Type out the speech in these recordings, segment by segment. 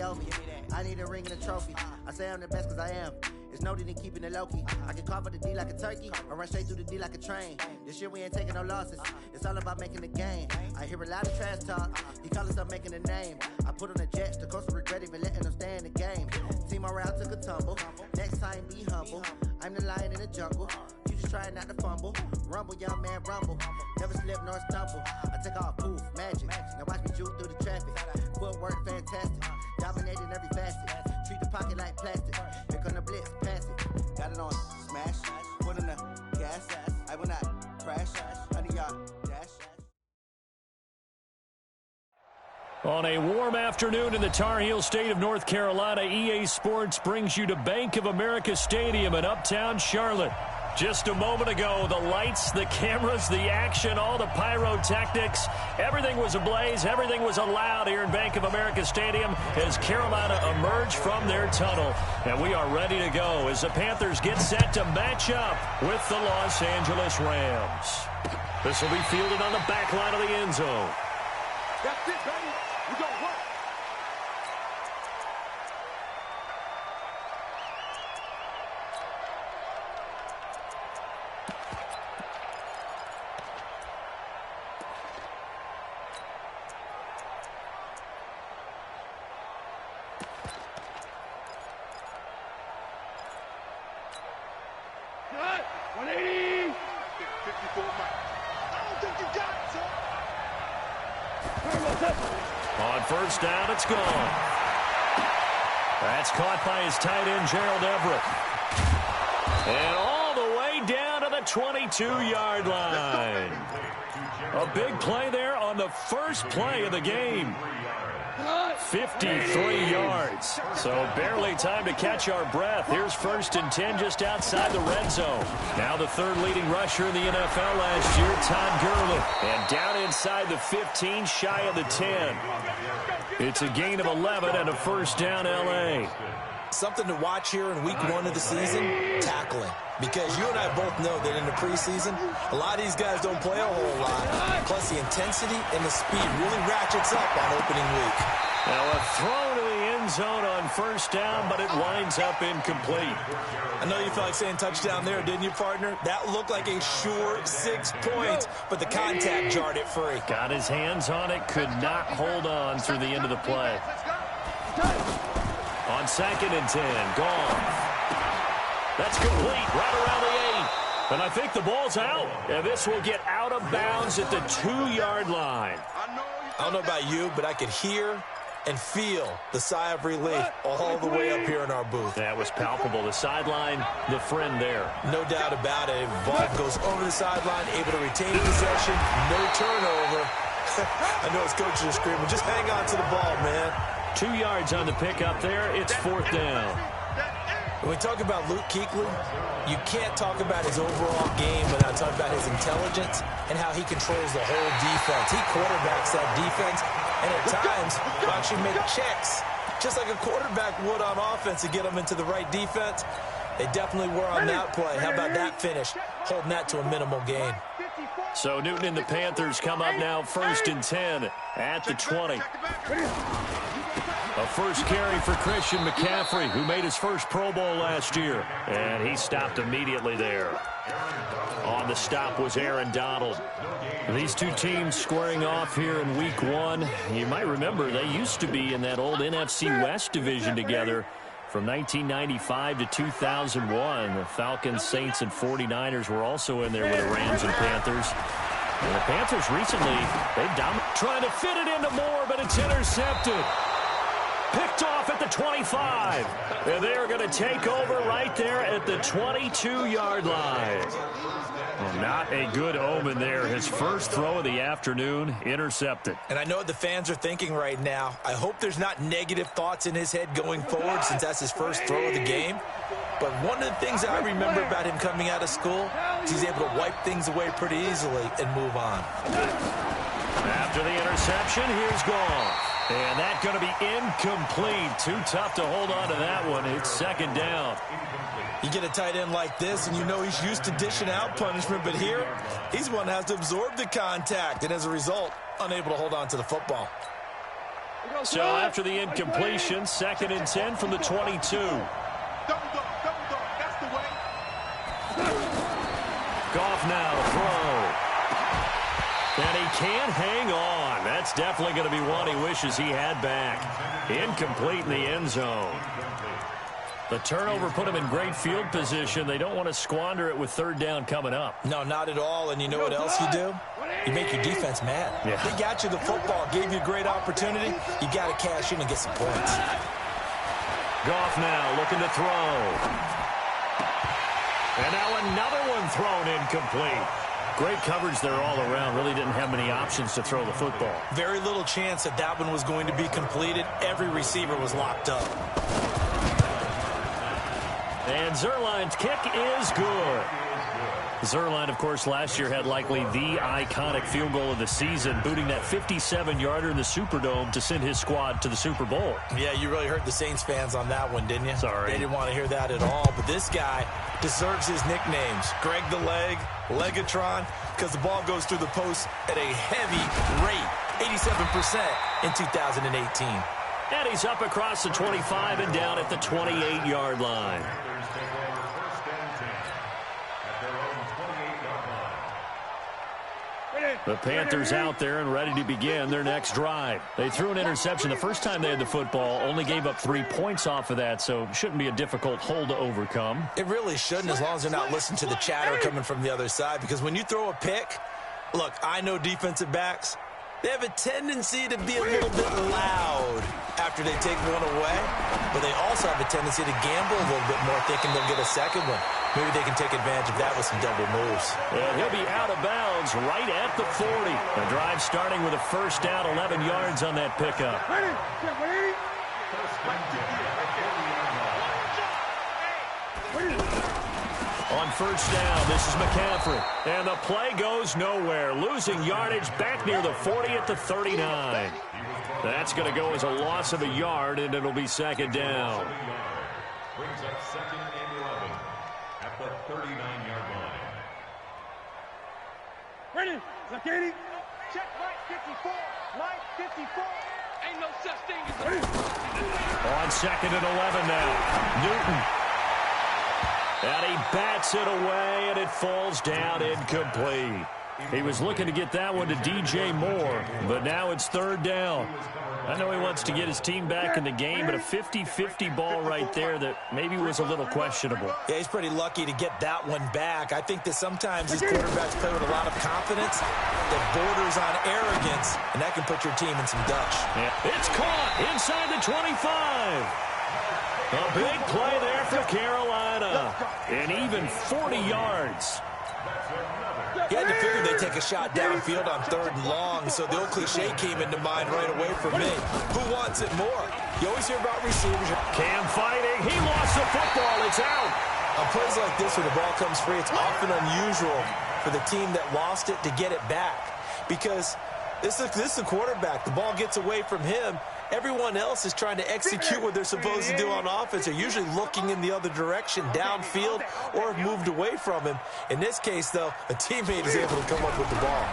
over. I need a ring and a trophy. I say I'm the best because I am. It's no need in keeping it low-key. I can carve up the D like a turkey or run straight through the D like a train. This year we ain't taking no losses. It's all about making the game. I hear a lot of trash talk. He call us up making a name. I put on the Jets. The coach will regret even letting them stay in the game. Team around took a tumble. Next time be humble. I'm the lion in the jungle. You just trying not to fumble. Rumble, young man, rumble. Never slip nor stumble. I take off, poof, magic. Now watch me juke through the traffic. Footwork fantastic. Dominating every facet. Treat the pocket like plastic. Here come the blitz, pass it. Got it on smash. Put in the gas. I will not crash. 100-yard dash. On a warm afternoon in the Tar Heel state of North Carolina, EA Sports brings you to Bank of America Stadium in uptown Charlotte. Just a moment ago, the lights, the cameras, the action, all the pyrotechnics, everything was ablaze, everything was allowed here in Bank of America Stadium as Carolina emerged from their tunnel. And we are ready to go as the Panthers get set to match up with the Los Angeles Rams. This will be fielded on the back line of the end zone. That's it, baby. We gonna work. Good. 180. 54 miles. I don't think you got it, sir. On first down, it's gone. That's caught by his tight end, Gerald Everett. And all the way down to the 22-yard line. A big play there on the first play of the game. 53 yards. So barely time to catch our breath. Here's 1st and 10 just outside the red zone. Now the third leading rusher in the NFL last year, Todd Gurley. And down inside the 15, shy of the 10. It's a gain of 11 and a first down, L.A. Something to watch here in week 1 of the season, tackling. Because you and I both know that in the preseason, a lot of these guys don't play a whole lot. Plus, the intensity and the speed really ratchets up on opening week. Now a throw to the end zone on first down, but it winds up incomplete. I know you felt like saying touchdown there, didn't you, partner? That looked like a sure 6 points, but the contact jarred it free. Got his hands on it, could not hold on through the end of the play. On 2nd and 10, gone. That's complete, right around the 8. And I think the ball's out. And this will get out of bounds at the 2-yard line. I don't know about you, but I could hear and feel the sigh of relief all the way up here in our booth. That was palpable. The sideline, the friend there. No doubt about it. Ball goes over the sideline, able to retain possession, no turnover. I know his coaches are screaming, just hang on to the ball, man. 2 yards on the pickup there. It's 4th down. When we talk about Luke Kuechly, you can't talk about his overall game without talking about his intelligence and how he controls the whole defense. He quarterbacks that defense, and at times will actually make checks, just like a quarterback would on offense to get them into the right defense. They definitely were on that play. How about that finish, holding that to a minimal gain. So Newton and the Panthers come up now 1st and 10 at the 20. A first carry for Christian McCaffrey, who made his first Pro Bowl last year. And he stopped immediately there. On the stop was Aaron Donald. These two teams squaring off here in week 1. You might remember they used to be in that old NFC West division together from 1995 to 2001. The Falcons, Saints, and 49ers were also in there with the Rams and Panthers. And the Panthers recently, they've dominated. Trying to fit it into Moore, but it's intercepted. Picked off at the 25. And they're going to take over right there at the 22-yard line. Well, not a good omen there. His first throw of the afternoon, intercepted. And I know what the fans are thinking right now. I hope there's not negative thoughts in his head going forward since that's his first throw of the game. But one of the things that I remember about him coming out of school is he's able to wipe things away pretty easily and move on. After the interception, here's Goff. And that's going to be incomplete. Too tough to hold on to that one. It's 2nd down. You get a tight end like this, and you know he's used to dishing out punishment, but here, he's one that has to absorb the contact, and as a result, unable to hold on to the football. So after the incompletion, 2nd and 10 from the 22. Double dog, that's the way. Goff now to throw. And he can't hang on. That's definitely going to be one he wishes he had back. Incomplete in the end zone. The turnover put him in great field position. They don't want to squander it with 3rd down coming up. No, not at all. And you know what else you do? You make your defense mad. Yeah. They got you the football, gave you a great opportunity. You got to cash in and get some points. Goff now looking to throw. And now another one thrown incomplete. Great coverage there all around. Really didn't have many options to throw the football. Very little chance that that one was going to be completed. Every receiver was locked up. And Zuerlein's kick is good. Zuerlein, of course, last year had likely the iconic field goal of the season, booting that 57-yarder in the Superdome to send his squad to the Super Bowl. Yeah, you really hurt the Saints fans on that one, didn't you? Sorry. They didn't want to hear that at all. But this guy deserves his nicknames. Greg the Leg, Legatron, because the ball goes through the post at a heavy rate, 87% in 2018. And he's up across the 25 and down at the 28-yard line. The Panthers out there and ready to begin their next drive. They threw an interception the first time they had the football, only gave up 3 points off of that, so it shouldn't be a difficult hole to overcome. It really shouldn't, as long as they're not listening to the chatter coming from the other side, because when you throw a pick, look, I know defensive backs, they have a tendency to be a little bit loud after they take one away, but they also have a tendency to gamble a little bit more, thinking they'll get a second one. Maybe they can take advantage of that with some double moves. And he'll be out of bounds right at the 40. The drive starting with a first down, 11 yards on that pickup. On first down, this is McCaffrey. And the play goes nowhere. Losing yardage back near the 40 at the 39. That's going to go as a loss of a yard, and it'll be 2nd down. Brings up 2nd and 11 at the 39-yard line. Ready, Zakini. Check Mike 54. Mike 54. Ain't no such thing as a... On 2nd and 11 now. Newton. And he bats it away, and it falls down incomplete. He was looking to get that one to DJ Moore, but now it's 3rd down. I know he wants to get his team back in the game, but a 50-50 ball right there that maybe was a little questionable. Yeah, he's pretty lucky to get that one back. I think that sometimes these quarterbacks play with a lot of confidence that borders on arrogance, and that can put your team in some Dutch. Yeah. It's caught inside the 25. A big play there for Carolina. And even 40 yards. You had to figure they'd take a shot downfield on 3rd and long, so the old cliche came into mind right away for me. Who wants it more? You always hear about receivers. Cam fighting. He lost the football. It's out. On plays like this where the ball comes free, it's often unusual for the team that lost it to get it back. Because this is a quarterback. The ball gets away from him. Everyone else is trying to execute what they're supposed to do on offense. They're usually looking in the other direction, downfield, or have moved away from him. In this case, though, a teammate is able to come up with the ball.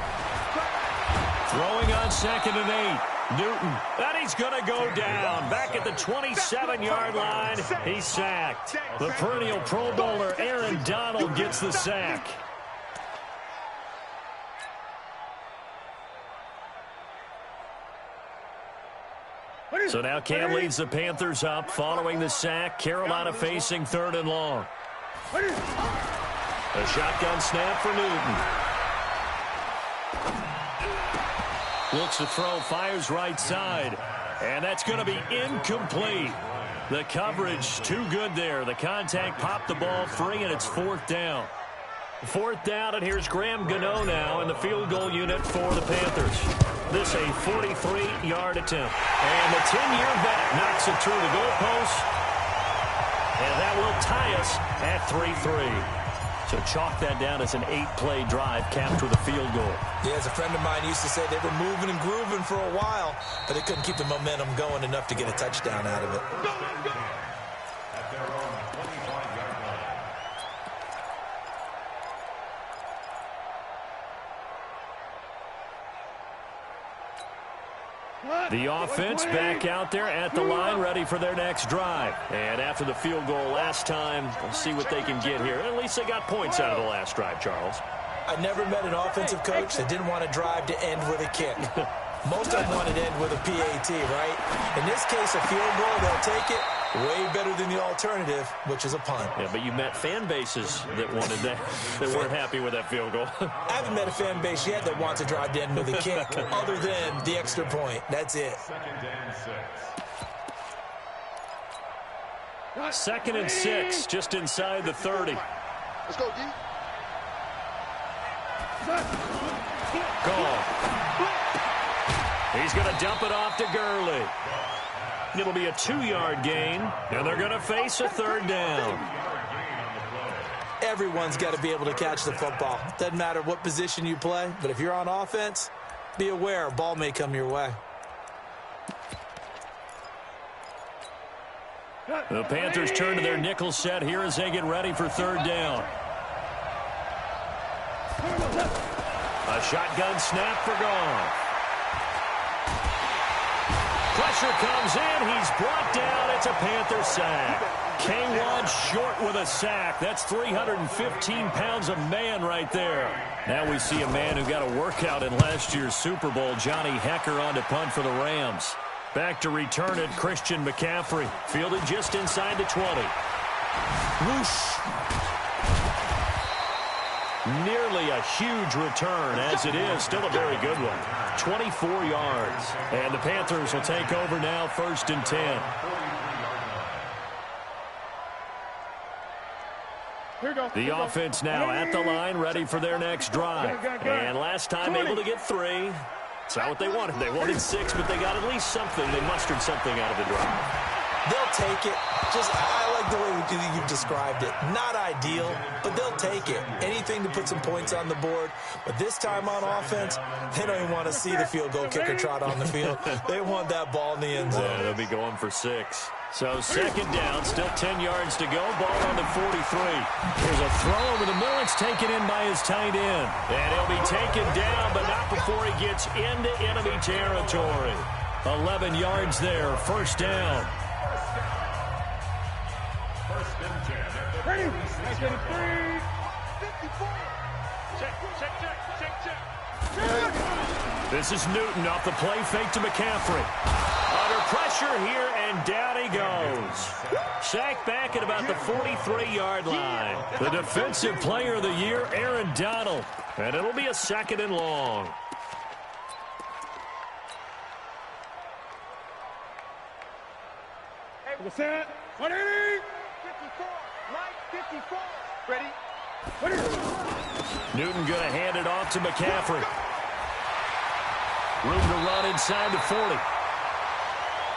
Throwing on 2nd and 8. Newton. And he's going to go down. Back at the 27-yard line. He's sacked. The perennial Pro Bowler Aaron Donald gets the sack. So now Cam leads the Panthers up following the sack. Carolina facing 3rd and long. A shotgun snap for Newton. Looks to throw, fires right side. And that's going to be incomplete. The coverage too good there. The contact popped the ball free, and it's 4th down. 4th down, and here's Graham Gano now in the field goal unit for the Panthers. This a 43-yard attempt. And the 10-year vet knocks it through the goalpost. And that will tie us at 3-3. So chalk that down as an 8-play drive capped with a field goal. Yeah, as a friend of mine used to say, they were moving and grooving for a while, but they couldn't keep the momentum going enough to get a touchdown out of it. At their own 25-yard line. The offense back out there at the line, ready for their next drive. And after the field goal last time, we'll see what they can get here. At least they got points out of the last drive, Charles. I never met an offensive coach that didn't want to drive to end with a kick. Most of them wanted to end with a PAT, right? In this case, a field goal, they'll take it. Way better than the alternative, which is a punt. Yeah, but you met fan bases that wanted that, that weren't happy with that field goal. I haven't met a fan base yet that wants to drive to end with a kick, other than the extra point. That's it. 2nd and 6, just inside the 30. Let's go, D. Goal. He's going to dump it off to Gurley. It'll be a 2-yard gain, and they're going to face a 3rd down. Everyone's got to be able to catch the football. Doesn't matter what position you play, but if you're on offense, be aware a ball may come your way. The Panthers turn to their nickel set here as they get ready for 3rd down. A shotgun snap for Goff. Pressure comes in. He's brought down. It's a Panther sack. K1 short with a sack. That's 315 pounds of man right there. Now we see a man who got a workout in last year's Super Bowl. Johnny Hecker on to punt for the Rams. Back to return it, Christian McCaffrey. Fielded just inside the 20. Whoosh. Nearly a huge return, as it is. Still a very good one. 24 yards. And the Panthers will take over now, 1st and 10. The offense now at the line, ready for their next drive. And last time able to get 3. It's not what they wanted. They wanted 6, but they got at least something. They mustered something out of the drive. They'll take it. I like the way you've described it. Not ideal, but they'll take it. Anything to put some points on the board. But this time on offense, they don't even want to see the field goal kicker trot on the field. They want that ball in the end zone. Yeah, they'll be going for 6. So 2nd down, still 10 yards to go. Ball on the 43. There's a throw over the middle. It's taken in by his tight end. And he'll be taken down, but not before he gets into enemy territory. 11 yards there, 1st down. Ready? 53. 54. Check. This is Newton off the play fake to McCaffrey. Under pressure here, and down he goes. Sacked back at about the 43-yard line. The defensive player of the year, Aaron Donald. And it'll be a 2nd and long. Hey, set. 180. 54. Mike, 54. Ready? Newton going to hand it off to McCaffrey. Room to run inside the 40.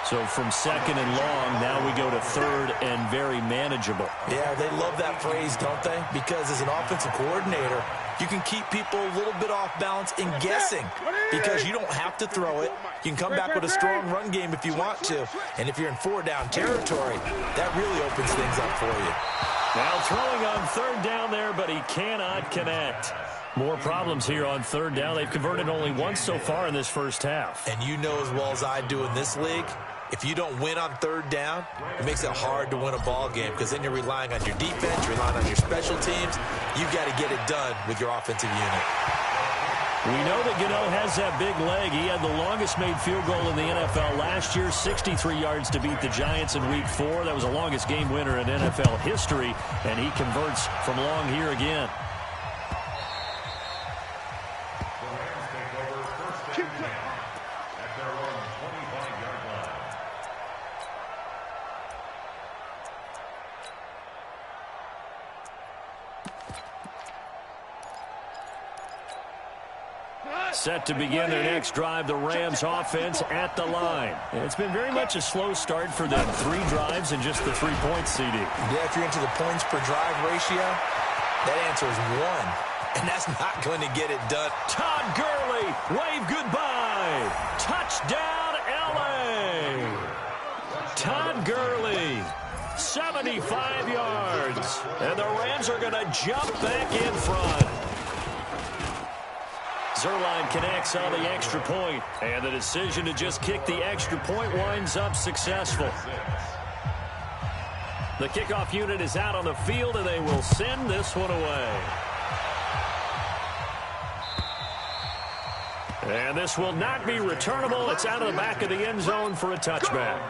So from 2nd and long, now we go to 3rd and very manageable. Yeah, they love that phrase, don't they? Because as an offensive coordinator, you can keep people a little bit off balance and guessing because you don't have to throw it. You can come back with a strong run game if you want to. And if you're in 4-down territory, that really opens things up for you. Now throwing on 3rd down there, but he cannot connect. More problems here on 3rd down. They've converted only once so far in this first half. And you know as well as I do in this league, if you don't win on 3rd down, it makes it hard to win a ball game because then you're relying on your defense, you're relying on your special teams. You've got to get it done with your offensive unit. We know that Gano has that big leg. He had the longest made field goal in the NFL last year, 63 yards to beat the Giants in Week 4. That was the longest game winner in NFL history, and he converts from long here again. Set to begin their next drive, the Rams offense at the line. And it's been very much a slow start for them. 3 drives and just the 3 points, CD. Yeah, if you're into the points per drive ratio, that answer is 1. And that's not going to get it done. Todd Gurley, wave goodbye. Touchdown, L.A. Todd Gurley, 75 yards. And the Rams are going to jump back in front. Zerline connects on the extra point, and the decision to just kick the extra point winds up successful. The kickoff unit is out on the field, and they will send this one away. And this will not be returnable. It's out of the back of the end zone for a touchback.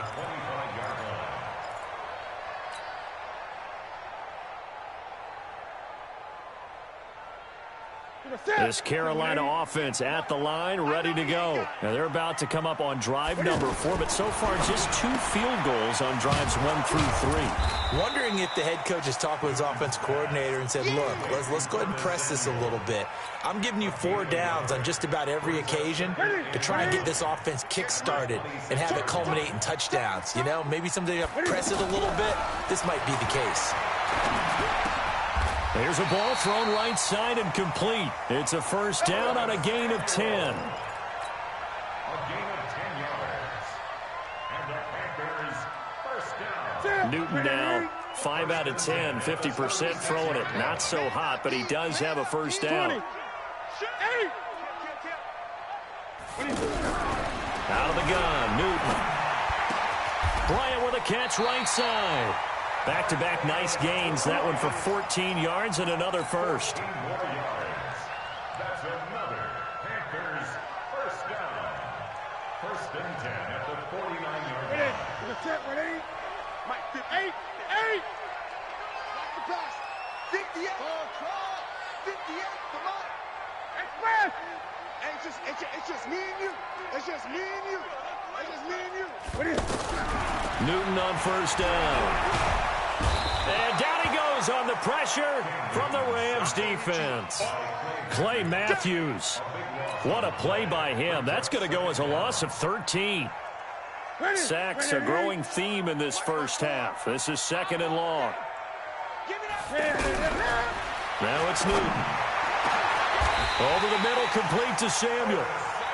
This Carolina offense at the line, ready to go. Now they're about to come up on drive number 4, but so far just 2 field goals on drives 1 through 3. Wondering if the head coach has talked with his offense coordinator and said, look, let's go ahead and press this a little bit. I'm giving you 4 downs on just about every occasion to try and get this offense kick-started and have it culminate in touchdowns. You know, maybe someday you press it a little bit. This might be the case. Here's a ball thrown right side and complete. It's a first down on a gain of 10. A gain of 10 yards. And the Panthers first down. Newton now 5 out of 10, 50% throwing it. Not so hot, but he does have a first down. Out of the gun, Newton. Bryant with a catch right side. Back-to-back nice gains. That one for 14 yards and another first. 14 more yards. That's another Panthers first down. First and 10 at the 49-yard line. Ready? Mike, 58. Watch the pass. 58. 58. Come on. Express. It's just me and you. It's just me and you. It's just me and you. Newton on first down. And down he goes on the pressure from the Rams defense. Clay Matthews. What a play by him. That's going to go as a loss of 13. Sacks a growing theme in this first half. This is second and long. Now it's Newton. Over the middle, complete to Samuel.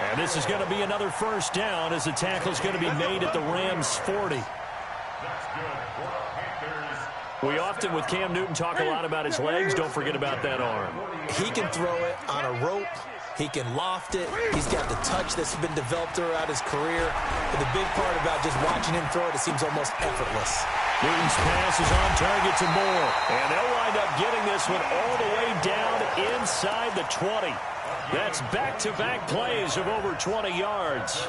And this is going to be another first down as the tackle is going to be made at the Rams' 40. We often, with Cam Newton, talk a lot about his legs. Don't forget about that arm. He can throw it on a rope. He can loft it. He's got the touch that's been developed throughout his career. But the big part about just watching him throw it, it seems almost effortless. Newton's pass is on target to Moore. And they'll wind up getting this one all the way down inside the 20. That's back-to-back plays of over 20 yards.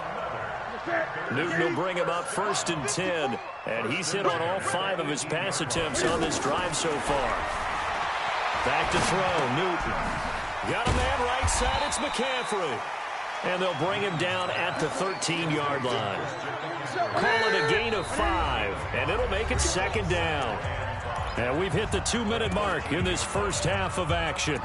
Newton will bring him up first and 10. And he's hit on all 5 of his pass attempts on this drive so far. Back to throw, Newton. Got a man right side, it's McCaffrey. And they'll bring him down at the 13-yard line. Call it a gain of 5, and it'll make it second down. And we've hit the 2-minute mark in this first half of action.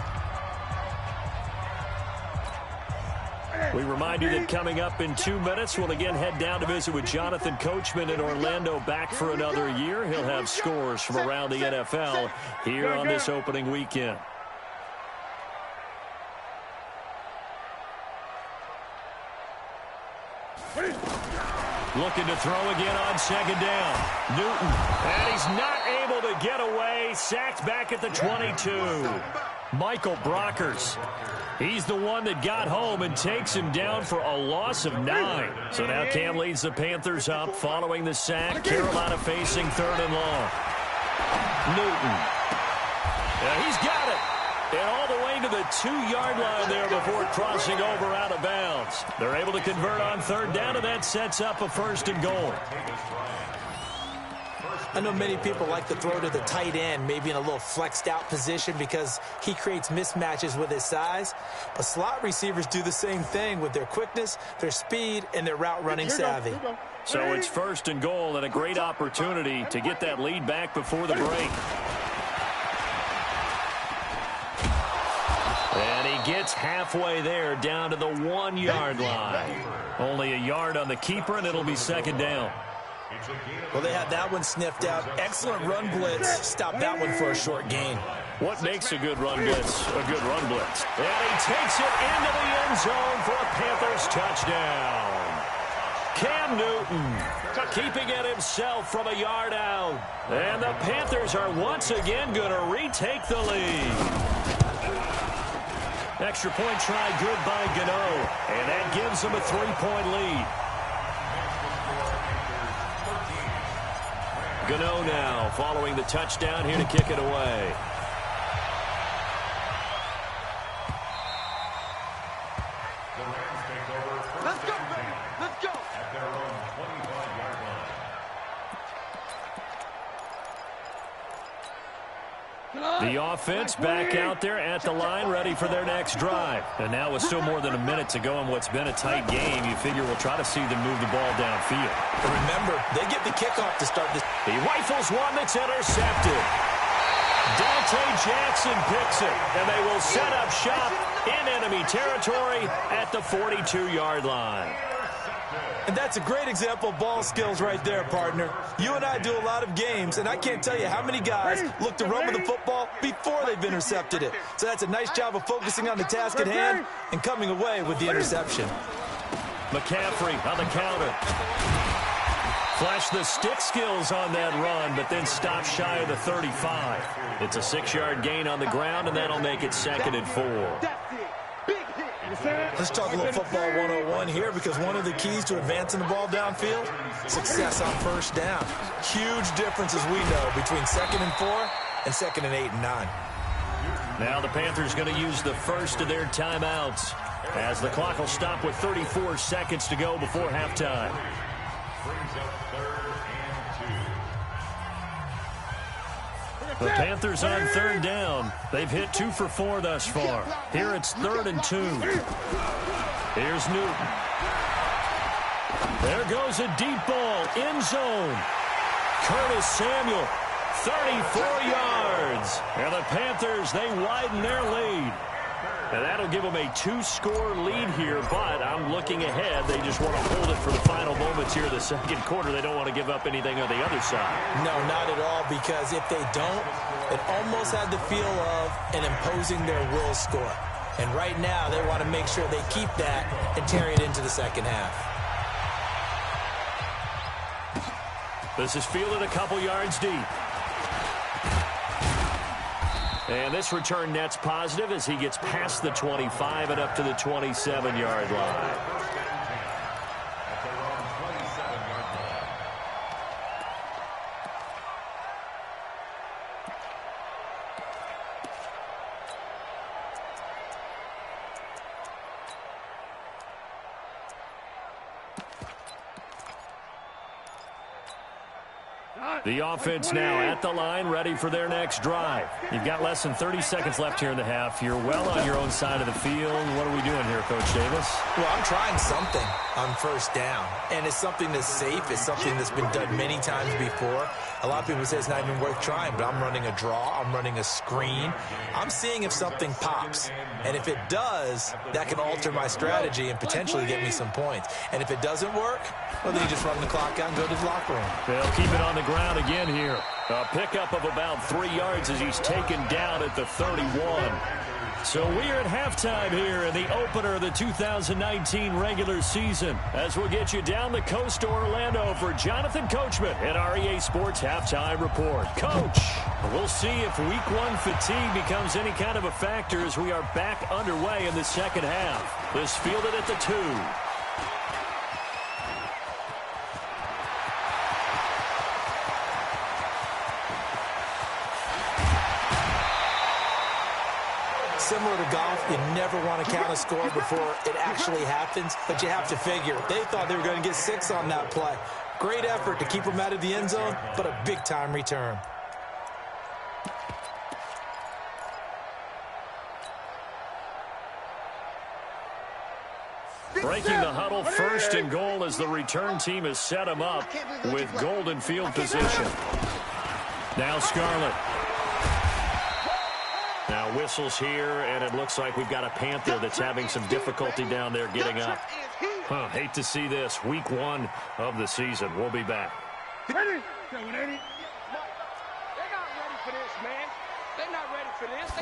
We remind you that coming up in 2 minutes, we'll again head down to visit with Jonathan Coachman in Orlando, back for another year. He'll have scores from around the NFL here on this opening weekend. Looking to throw again on second down. Newton, and he's not able to get away. Sacked back at the 22. Michael Brockers. He's the one that got home and takes him down for a loss of 9. So now Cam leads the Panthers up following the sack. Carolina facing third and long. Newton. Yeah, he's got it. And all the way to the 2-yard line there before crossing over out of bounds. They're able to convert on third down, and that sets up a first and goal. I know many people like to throw to the tight end, maybe in a little flexed out position because he creates mismatches with his size. But slot receivers do the same thing with their quickness, their speed, and their route running savvy. So it's first and goal and a great opportunity to get that lead back before the break. And he gets halfway there down to the 1-yard line. Only a yard on the keeper, and it'll be second down. Well, they had that one sniffed out. Excellent run blitz. Stop that one for a short gain. What makes a good run blitz a good run blitz? And he takes it into the end zone for a Panthers touchdown. Cam Newton keeping it himself from a yard out. And the Panthers are once again going to retake the lead. Extra point try good by Gano, and that gives them a 3-point lead. Gano now following the touchdown here to kick it away. Let's go, baby. Let's go. At their own 25-yard line. The offense back out there at the line, ready for their next drive. And now with still more than a minute to go in what's been a tight game, you figure we'll try to see them move the ball downfield. Remember, they get the kickoff to start this. He rifles one that's intercepted. Dante Jackson picks it, and they will set up shop in enemy territory at the 42-yard line. And that's a great example of ball skills right there, partner. You and I do a lot of games, and I can't tell you how many guys look to run with the football before they've intercepted it. So that's a nice job of focusing on the task at hand and coming away with the interception. McCaffrey on the counter. Flash the stick skills on that run, but then stop shy of the 35. It's a 6-yard gain on the ground, and that'll make it 2nd and 4. Let's talk a little football 101 here, because one of the keys to advancing the ball downfield, success on first down. Huge differences we know between 2nd and 4 and 2nd and 8 and 9. Now the Panthers going to use the first of their timeouts as the clock will stop with 34 seconds to go before halftime. Brings up 3rd and 2. The Panthers on 3rd down. They've hit 2 for 4 thus far. Here it's 3rd and 2. Here's Newton. There goes a deep ball, end zone. Curtis Samuel, 34 yards. And the Panthers, they widen their lead. And that'll give them a 2-score lead here, but I'm looking ahead. They just want to hold it for the final moments here of the 2nd quarter. They don't want to give up anything on the other side. No, not at all, because if they don't, it almost had the feel of an imposing their will score. And right now, they want to make sure they keep that and carry it into the 2nd half. This is fielded a couple yards deep. And this return net's positive as he gets past the 25 and up to the 27-yard line. The offense now at the line, ready for their next drive. You've got less than 30 seconds left here in the half. You're well on your own side of the field. What are we doing here, Coach Davis? Well, I'm trying something on first down, and it's something that's safe. It's something that's been done many times before. A lot of people say it's not even worth trying, but I'm running a draw. I'm running a screen. I'm seeing if something pops, and if it does, that can alter my strategy and potentially get me some points. And if it doesn't work, well, then you just run the clock out and go to the locker room. They'll keep it on the ground again here. A pickup of about 3 yards as he's taken down at the 31. So we're at halftime here in the opener of the 2019 regular season, as we'll get you down the coast to Orlando for Jonathan Coachman at our EA Sports Halftime Report. Coach, we'll see if Week 1 fatigue becomes any kind of a factor as we are back underway in the 2nd half. This fielded at the 2. Similar to golf, you never want to count a score before it actually happens, but you have to figure. They thought they were going to get 6 on that play. Great effort to keep them out of the end zone, but a big-time return. Breaking the huddle, 1st and goal as the return team has set him up with golden field position. Now Scarlett. Now whistles here, and it looks like we've got a Panther that's having some difficulty down there getting up. Hate to see this. Week 1 of the season. We'll be back. Ready? They're not ready for this, man. They're not ready for this.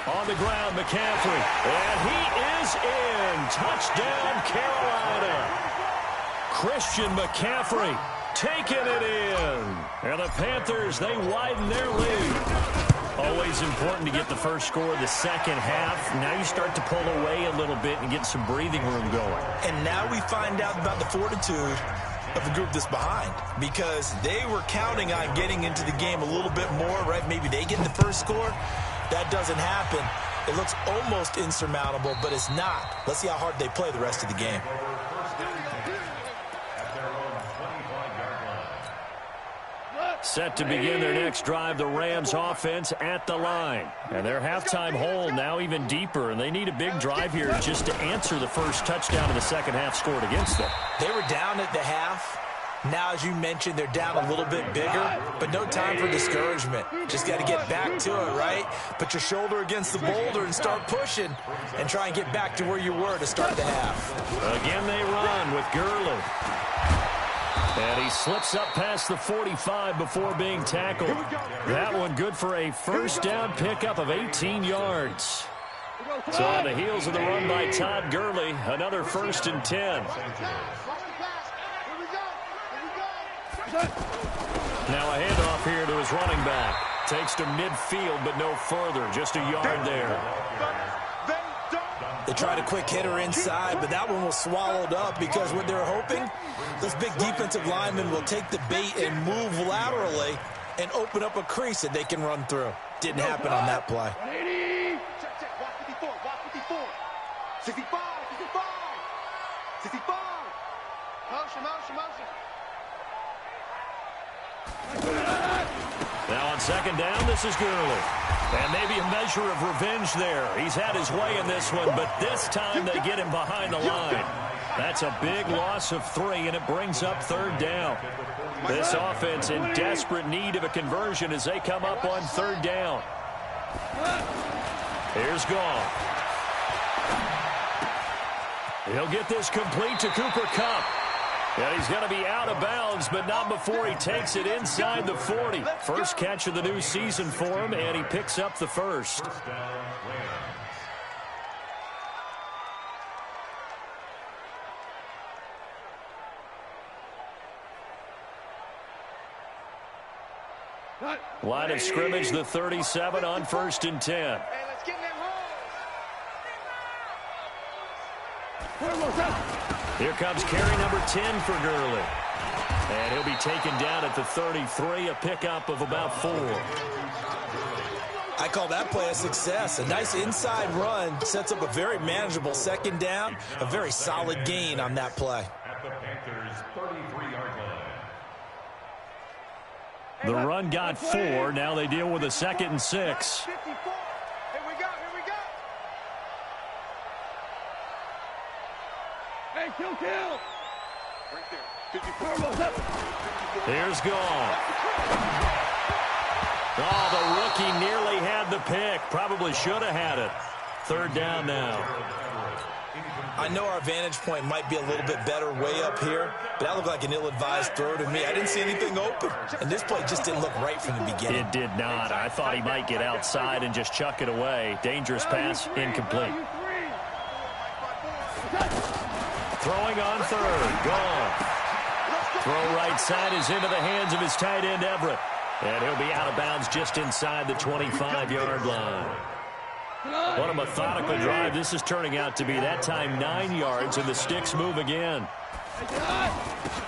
On the ground, McCaffrey. And he is in. Touchdown, Carolina. Christian McCaffrey taking it in. And the Panthers, they widen their lead. Always important to get the first score of the second half. Now you start to pull away a little bit and get some breathing room going. And now we find out about the fortitude of the group that's behind, because they were counting on getting into the game a little bit more, right? Maybe they get the first score. That doesn't happen. It looks almost insurmountable, but it's not. Let's see how hard they play the rest of the game. Set to begin their next drive, the Rams offense at the line. And their halftime hole now even deeper, and they need a big drive here just to answer the first touchdown of the second half scored against them. They were down at the half. Now, as you mentioned, they're down a little bit bigger, but no time for discouragement. Just got to get back to it, right? Put your shoulder against the boulder and start pushing and try and get back to where you were to start the half. Again, they run with Gurley. And he slips up past the 45 before being tackled. That one good for a first down pickup of 18 yards. So on the heels of the run by Todd Gurley, another 1st and 10. Now a handoff here to his running back. Takes to midfield, but no further. Just a yard there. They tried a quick hitter inside, but that one was swallowed up because what they're hoping, those big defensive linemen will take the bait and move laterally and open up a crease that they can run through. Didn't happen on that play. 65. Motion. Now on second down, this is Gurley. And maybe a measure of revenge there. He's had his way in this one, but this time they get him behind the line. That's a big loss of 3, and it brings up 3rd down. This offense in desperate need of a conversion as they come up on 3rd down. Here's Goff. He'll get this complete to Cooper Kupp. And he's going to be out of bounds, but not before he takes it inside the 40. First catch of the new season for him, and he picks up the first. Line of scrimmage, the 37 on 1st and 10. Here comes carry number 10 for Gurley. And he'll be taken down at the 33, a pickup of about 4. I call that play a success. A nice inside run sets up a very manageable second down, a very solid gain on that play. At the Panthers' 33-yard line. The run got 4. Now they deal with a 2nd and 6. Here we go. Hey, kill. Right there. 54. Here's Goff. Oh, the rookie nearly had the pick. Probably should have had it. 3rd down now. I know our vantage point might be a little bit better way up here, but that looked like an ill-advised throw to me. I didn't see anything open, and this play just didn't look right from the beginning. It did not. I thought he might get outside and just chuck it away. Dangerous pass, incomplete. Throwing on 3rd, Goff. Throw right side is into the hands of his tight end, Everett. And he'll be out of bounds just inside the 25-yard line. What a methodical drive this is turning out to be. That time 9 yards, and the sticks move again.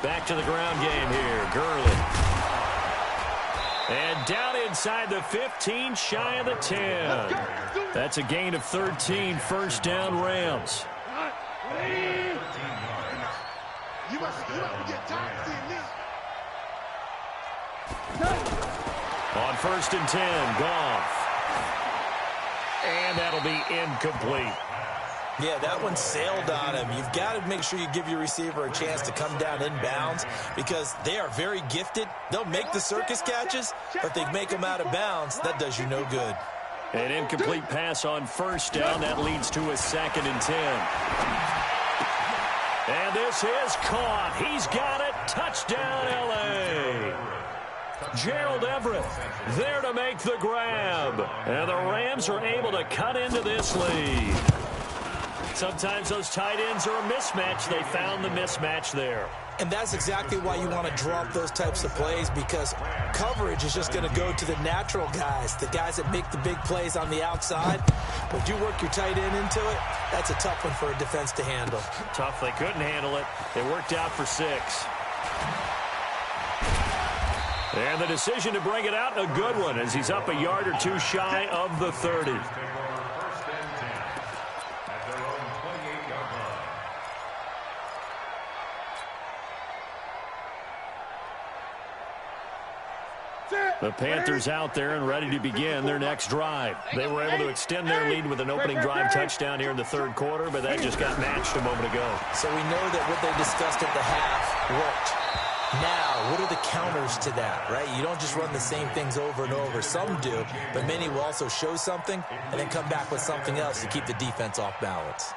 Back to the ground game here. Gurley. And down inside the 15, shy of the 10. That's a gain of 13, 1st down Rams. You must get tired of seeing this. On 1st and 10, Goff. And that'll be incomplete. Yeah, that one sailed on him. You've got to make sure you give your receiver a chance to come down inbounds because they are very gifted. They'll make the circus catches, but if they make them out of bounds, that does you no good. An incomplete pass on 1st down. That leads to a 2nd and 10. And this is caught. He's got it. Touchdown, L.A. Gerald Everett there to make the grab. And the Rams are able to cut into this lead. sometimes those tight ends are a mismatch. They found the mismatch there. And that's exactly why you want to draw up those types of plays, because coverage is just going to go to the natural guys, the guys that make the big plays on the outside. But you work your tight end into it, that's a tough one for a defense to handle. Tough. They couldn't handle it. It worked out for 6. And the decision to bring it out, a good one, as he's up a yard or two shy of the 30. The Panthers out there and ready to begin their next drive. They were able to extend their lead with an opening drive touchdown here in the third quarter, but that just got matched a moment ago. So we know that what they discussed at the half worked. Now, what are the counters to that, right? You don't just run the same things over and over. Some do, but many will also show something and then come back with something else to keep the defense off balance.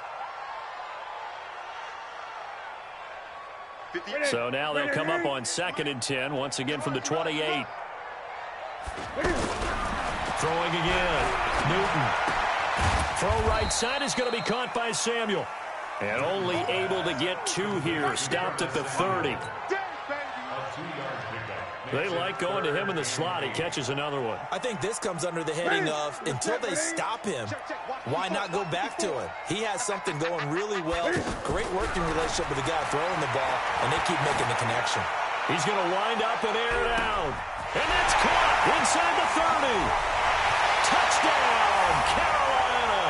So now they'll come up on 2nd and 10, once again from the 28. Throwing again. Newton. Throw right side is going to be caught by Samuel. And only able to get 2 here. Stopped at the 30. They like going to him in the slot. He catches another one. I think this comes under the heading of, until they stop him, why not go back to him? He has something going really well. Great working relationship with the guy throwing the ball, and they keep making the connection. He's going to wind up and air it out. And that's caught inside the 30. Touchdown, Carolina.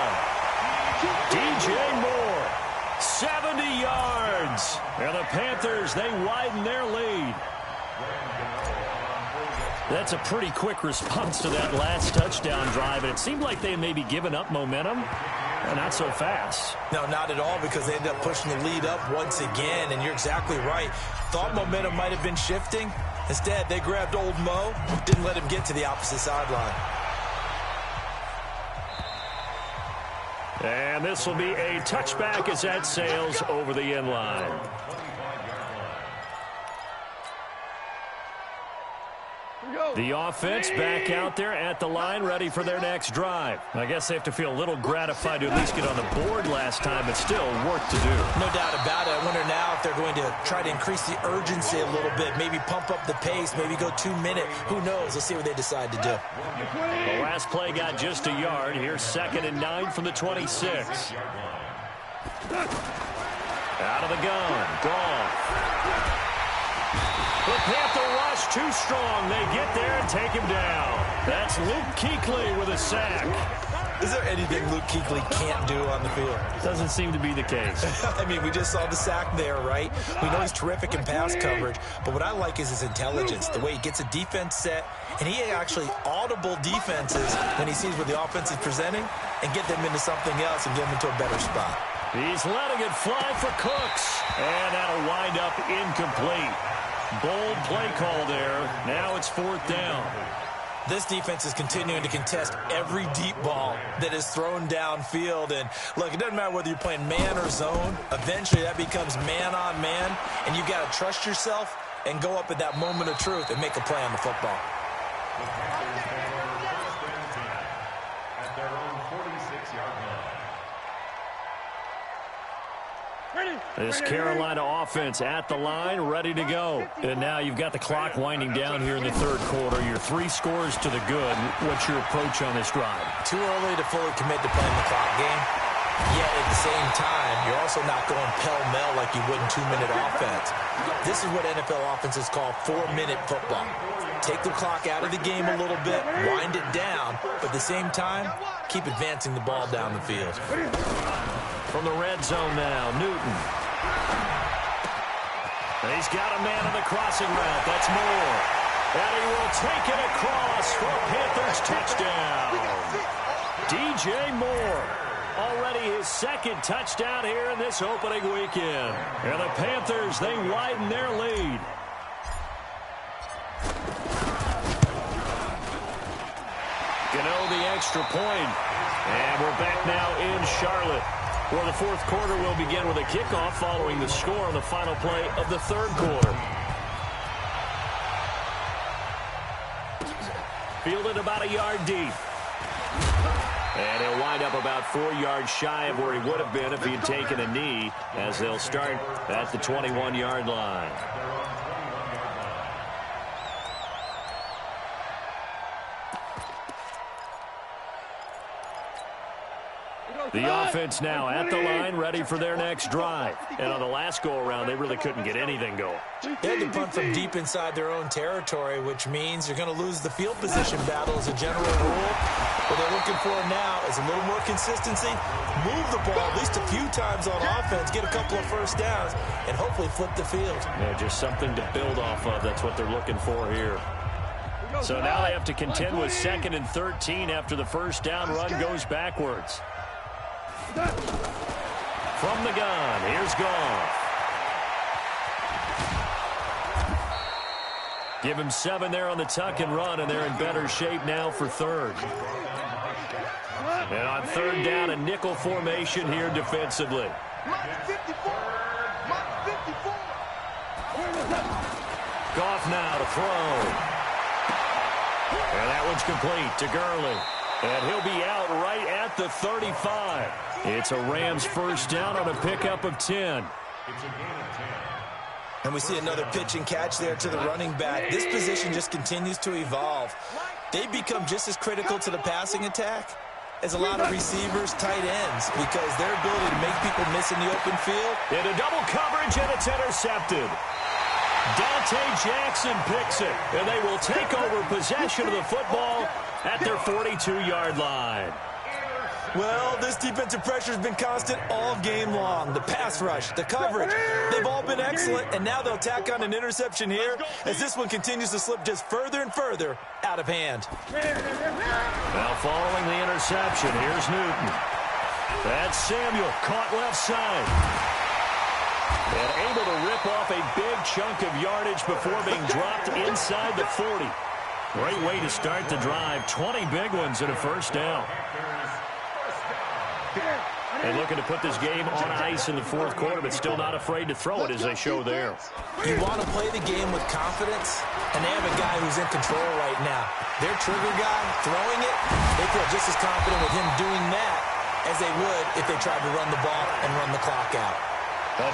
DJ Moore, 70 yards. And the Panthers, they widen their lead. That's a pretty quick response to that last touchdown drive. And it seemed like they may be giving up momentum. Not so fast. No, not at all, because they ended up pushing the lead up once again. And you're exactly right. Thought momentum might have been shifting. Instead, they grabbed old Mo, didn't let him get to the opposite sideline. And this will be a touchback as that sails over the end line. The offense back out there at the line, ready for their next drive. I guess they have to feel a little gratified to at least get on the board last time, but still work to do. No doubt about it. I wonder now if they're going to try to increase the urgency a little bit, maybe pump up the pace, maybe go 2-minute. Who knows? Let's see what they decide to do. The last play got just a yard. Here's 2nd and 9 from the 26. Out of the gun. Goff. The Panther rush too strong. They get there and take him down. That's Luke Kuechly with a sack. Is there anything Luke Kuechly can't do on the field? Doesn't seem to be the case. I mean, we just saw the sack there, right? We know he's terrific in pass coverage, but what I like is his intelligence, the way he gets a defense set, and he actually audible defenses when he sees what the offense is presenting and get them into something else and get them into a better spot. He's letting it fly for Cooks, and that'll wind up incomplete. Bold play call there. Now it's 4th down. This defense is continuing to contest every deep ball that is thrown downfield. And look, it doesn't matter whether you're playing man or zone. Eventually that becomes man on man, and you've got to trust yourself and go up at that moment of truth and make a play on the football. At their own 46-yard line. This Carolina offense at the line, ready to go. And now you've got the clock winding down here in the third quarter. Your 3 scores to the good. What's your approach on this drive? Too early to fully commit to playing the clock game. Yet at the same time, you're also not going pell-mell like you would in 2-minute offense. This is what NFL offenses call 4-minute football. Take the clock out of the game a little bit, wind it down, but at the same time, keep advancing the ball down the field. From the red zone now, Newton. He's got a man on the crossing route. That's Moore. And he will take it across for a Panthers touchdown. DJ Moore. Already his 2nd touchdown here in this opening weekend. And the Panthers, they widen their lead. Gano the extra point. And we're back now in Charlotte, where the fourth quarter will begin with a kickoff following the score on the final play of the third quarter. Fielded about a yard deep. And he'll wind up about 4 yards shy of where he would have been if he had taken a knee, as they'll start at the 21-yard line. The offense now at the line, ready for their next drive. And on the last go-around, they really couldn't get anything going. They had to punt from deep inside their own territory, which means you're going to lose the field position battle as a general rule. What they're looking for now is a little more consistency, move the ball at least a few times on offense, get a couple of first downs, and hopefully flip the field. Yeah, just something to build off of. That's what they're looking for here. So now they have to contend with 2nd and 13 after the first down run goes backwards. From the gun, here's Goff. Give him 7 there on the tuck and run, and they're in better shape now for 3rd. And on 3rd down, a nickel formation here defensively. Goff now to throw. And that one's complete to Gurley. And he'll be out right at the 35. It's a Rams first down on a pickup of 10. And we see another pitch and catch there to the running back. This position just continues to evolve. They become just as critical to the passing attack as a lot of receivers, tight ends, because their ability to make people miss in the open field. Into double coverage, and it's intercepted. Dante Jackson picks it, and they will take over possession of the football at their 42-yard line. Well, this defensive pressure has been constant all game long. The pass rush, the coverage, they've all been excellent, and now they'll tack on an interception here as this one continues to slip just further and further out of hand. Now following the interception, here's Newton. That's Samuel, caught left side. And able to rip off a big chunk of yardage before being dropped inside the 40. Great way to start the drive. 20 big ones and a first down. And looking to put this game on ice in the 4th quarter, but still not afraid to throw it as they show there. You want to play the game with confidence, and they have a guy who's in control right now. Their trigger guy throwing it, they feel just as confident with him doing that as they would if they tried to run the ball and run the clock out.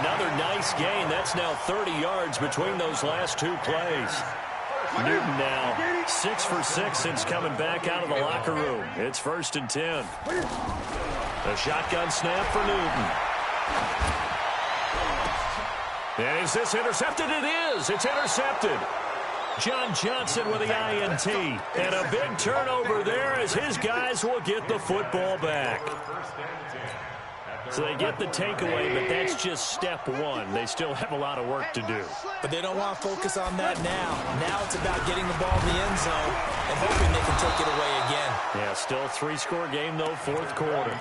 Another nice gain. That's now 30 yards between those last 2 plays. Newton now 6 for 6 since coming back out of the locker room. It's 1st and 10. A shotgun snap for Newton. And is this intercepted? It is. It's intercepted. John Johnson with the INT. And a big turnover there as his guys will get the football back. So they get the takeaway, but that's just step 1. They still have a lot of work to do. But they don't want to focus on that now. Now it's about getting the ball in the end zone and hoping they can take it away again. Yeah, still 3-score game, though, 4th quarter.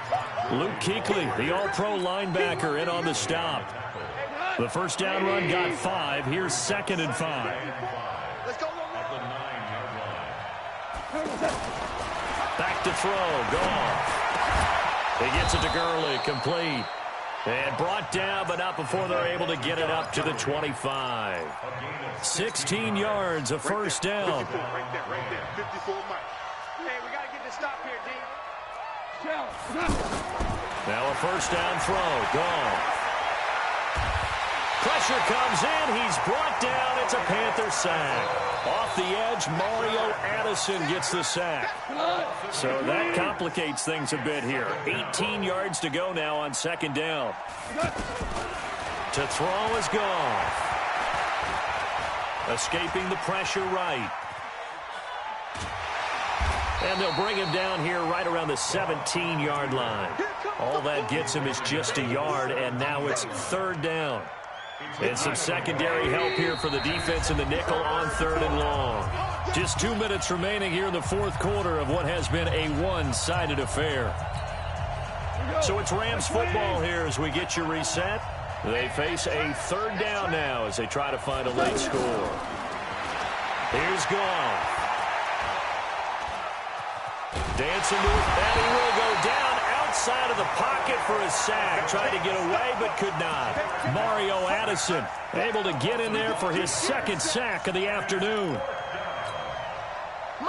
Luke Kuechly, the all-pro linebacker, in on the stop. The first down run got 5. Here's 2nd and 5. Back to throw. Goff. He gets it to Gurley, complete. And brought down, but not before they're able to get it up to the 25. 16 yards, a first down. Right there, 54 miles. Hey, we got to get this stop here, D. Now a first down throw. Goff. Pressure comes in. He's brought down. It's a Panther sack. Off the edge, Mario Addison gets the sack. So that complicates things a bit here. 18 yards to go now on 2nd down. To throw is Goff. Escaping the pressure right. And they'll bring him down here right around the 17-yard line. All that gets him is just a yard, and now it's 3rd down. And some secondary help here for the defense in the nickel on 3rd and long. Just 2 minutes remaining here in the 4th quarter of what has been a one-sided affair. So it's Rams football here as we get you reset. They face a 3rd down now as they try to find a late score. Here's Goff. Dancing to it, and he will go down outside of the pocket for a sack. Tried to get away, but could not. Mario Addison able to get in there for his 2nd sack of the afternoon.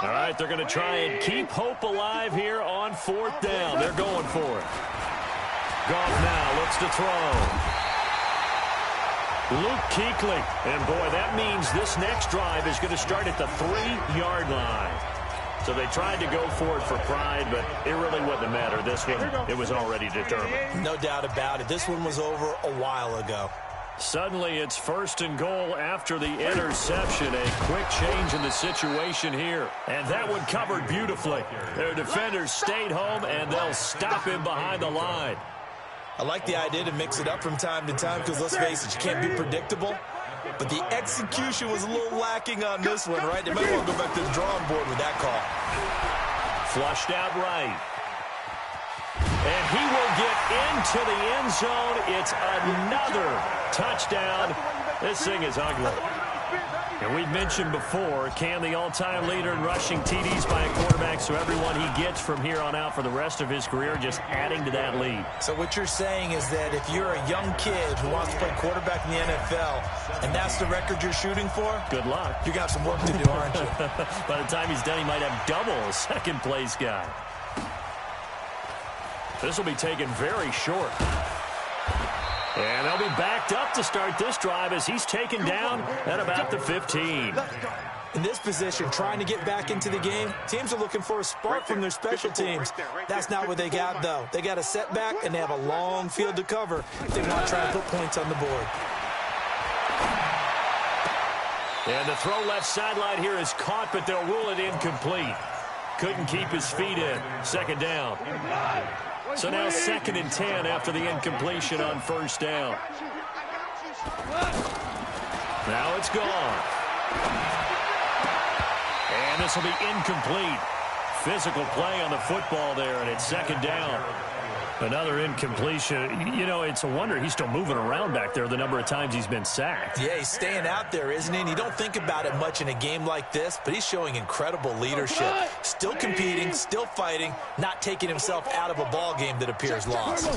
All right, they're going to try and keep hope alive here on 4th down. They're going for it. Goff now looks to throw. Luke Kuechly. And, boy, that means this next drive is going to start at the 3-yard line. So they tried to go for it for pride, but it really wouldn't matter. This one, it was already determined. No doubt about it. This one was over a while ago. Suddenly, it's 1st and goal after the interception. A quick change in the situation here. And that one covered beautifully. Their defenders stayed home, and they'll stop him behind the line. I like the idea to mix it up from time to time because, let's face it, you can't be predictable. But the execution was a little lacking on this one, right? They might want to go back to the drawing board with that call. Flushed out right. And he will get into the end zone. It's another touchdown. This thing is ugly. And we've mentioned before, Cam, the all-time leader in rushing TDs by a quarterback, so everyone he gets from here on out for the rest of his career just adding to that lead. So what you're saying is that if you're a young kid who wants to play quarterback in the NFL, and that's the record you're shooting for, good luck. You got some work to do, aren't you? By the time he's done, he might have double a second-place guy. This will be taken very short. And they'll be backed up to start this drive as he's taken down at about the 15. In this position, trying to get back into the game, teams are looking for a spark from their special teams. That's not what they got, though. They got a setback, and they have a long field to cover if they want to try and put points on the board. And the throw left sideline here is caught, but they'll rule it incomplete. Couldn't keep his feet in. 2nd down. So now 2nd and 10 after the incompletion on 1st down. Now it's gone. And this will be incomplete. Physical play on the football there, and it's 2nd down. Another incompletion. You know, it's a wonder he's still moving around back there the number of times he's been sacked. Yeah, he's staying out there, isn't he? And you don't think about it much in a game like this, but he's showing incredible leadership. Still competing, still fighting, not taking himself out of a ball game that appears lost. On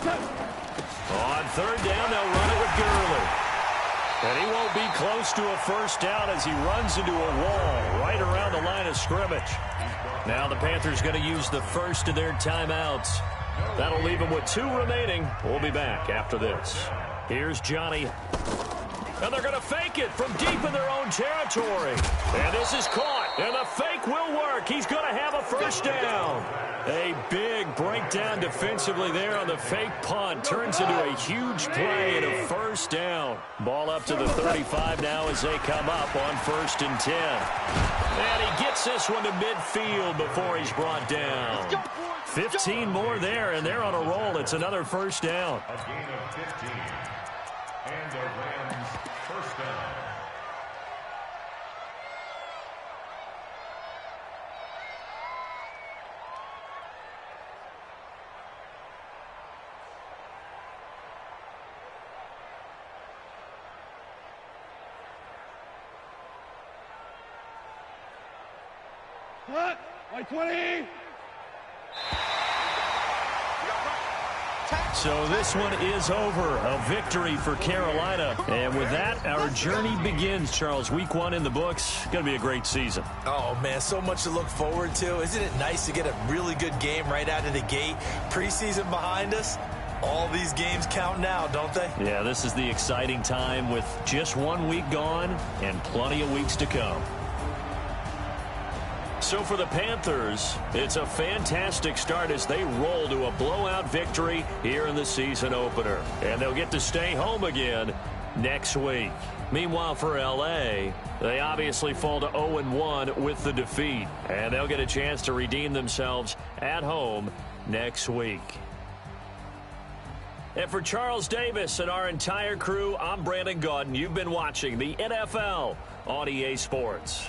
3rd down, they'll run it with Gurley. And he won't be close to a 1st down as he runs into a wall right around the line of scrimmage. Now the Panthers going to use the first of their timeouts. That'll leave them with 2 remaining. We'll be back after this. Here's Johnny. And they're going to fake it from deep in their own territory. And this is caught. And the fake will work. He's going to have a 1st down. A big breakdown defensively there on the fake punt. Turns into a huge play and a 1st down. Ball up to the 35 now as they come up on 1st and 10. And he gets this one to midfield before he's brought down. 15 more there, and they're on a roll. It's another 1st down. A gain of 15. And the Rams' 1st down. Cut! 20! So this one is over. A victory for Carolina. And with that, our journey begins, Charles. Week 1 in the books. Going to be a great season. Oh, man, so much to look forward to. Isn't it nice to get a really good game right out of the gate? Preseason behind us. All these games count now, don't they? Yeah, this is the exciting time with just 1 week gone and plenty of weeks to come. So for the Panthers, it's a fantastic start as they roll to a blowout victory here in the season opener. And they'll get to stay home again next week. Meanwhile, for L.A., they obviously fall to 0-1 with the defeat. And they'll get a chance to redeem themselves at home next week. And for Charles Davis and our entire crew, I'm Brandon Gaudin. You've been watching the NFL on EA Sports.